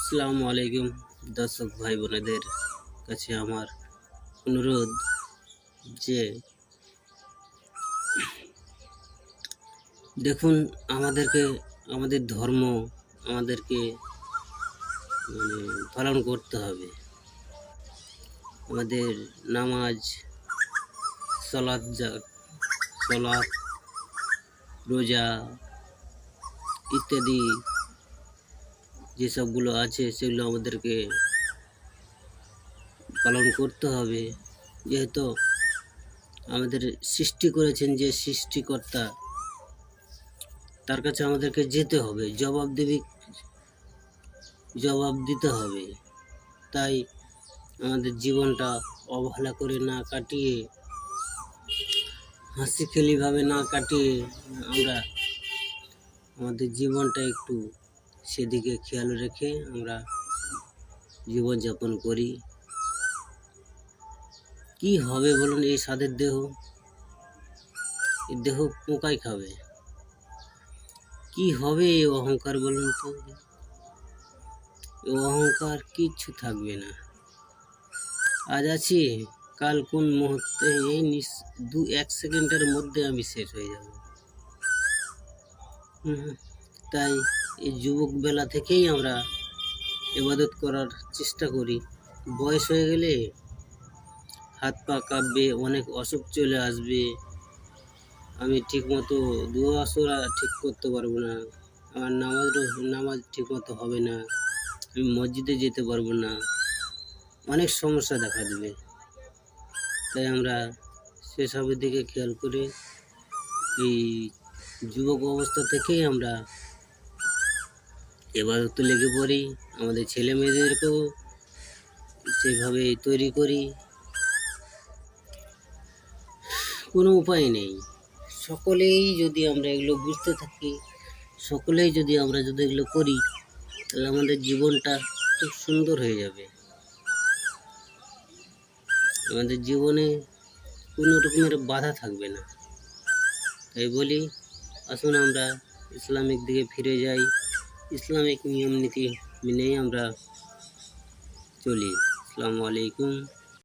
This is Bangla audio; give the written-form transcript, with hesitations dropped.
আসসালামু আলাইকুম দর্শক ভাই বোনেদের কাছে আমার অনুরোধ যে দেখুন আমাদের ধর্ম আমাদেরকে পালন করতে হবে। আমাদের নামাজ সালাত রোজা ইত্যাদি যেসবগুলো আছে সেগুলো আমাদেরকে পালন করতে হবে, যেহেতু আমাদের সৃষ্টি করেছেন যে সৃষ্টিকর্তা, তার কাছে আমাদেরকে যেতে হবে, জবাব দিতে হবে। তাই আমাদের জীবনটা অবহেলা করে না কাটিয়ে, হাসি খেলিভাবে না কাটিয়ে আমরা আমাদের জীবনটা একটু সেদিকে খেয়াল রেখে আমরা জীবনযাপন করি। কি হবে বলুন, এই স্বাদের দেহ পোকাই খাবে। কি হবে এই অহংকার বলুন তো? অহংকার কিচ্ছু থাকবে না। আজ আছি, কাল কোন মুহূর্তে এই 1 সেকেন্ডের মধ্যে আমি শেষ হয়ে যাব। তাই এই যুবক বেলা থেকেই আমরা ইবাদত করার চেষ্টা করি। বয়স হয়ে গেলে হাত পা কাঁপবে, অনেক অসুখ চলে আসবে। আমি ঠিকমতো দুয়া সূরা ঠিক করতে পারবো না, আমার নামাজ ঠিকমতো হবে না, আমি মসজিদে যেতে পারবো না, অনেক সমস্যা দেখা দেবে। তাই আমরা সেসবের দিকে খেয়াল করে এই যুবক অবস্থা থেকেই আমরা ইবাদতে লেগে পড়ি। আমাদের ছেলে মেয়েদেরকেও সেভাবে তৈরি করি। কোনো উপায় নেই। সকলেই যদি আমরা এগুলো বুঝতে থাকি, সকলেই যদি আমরা এগুলো করি, তাহলে আমাদের জীবনটা খুব সুন্দর হয়ে যাবে। আমাদের জীবনে কোনো রকমের বাধা থাকবে না। তাই বলি, আসুন আমরা ইসলামিক দিকে ফিরে যাই, ইসলামিক নিয়ম নীতি মেনেই আমরা চলি। আসসালামু আলাইকুম।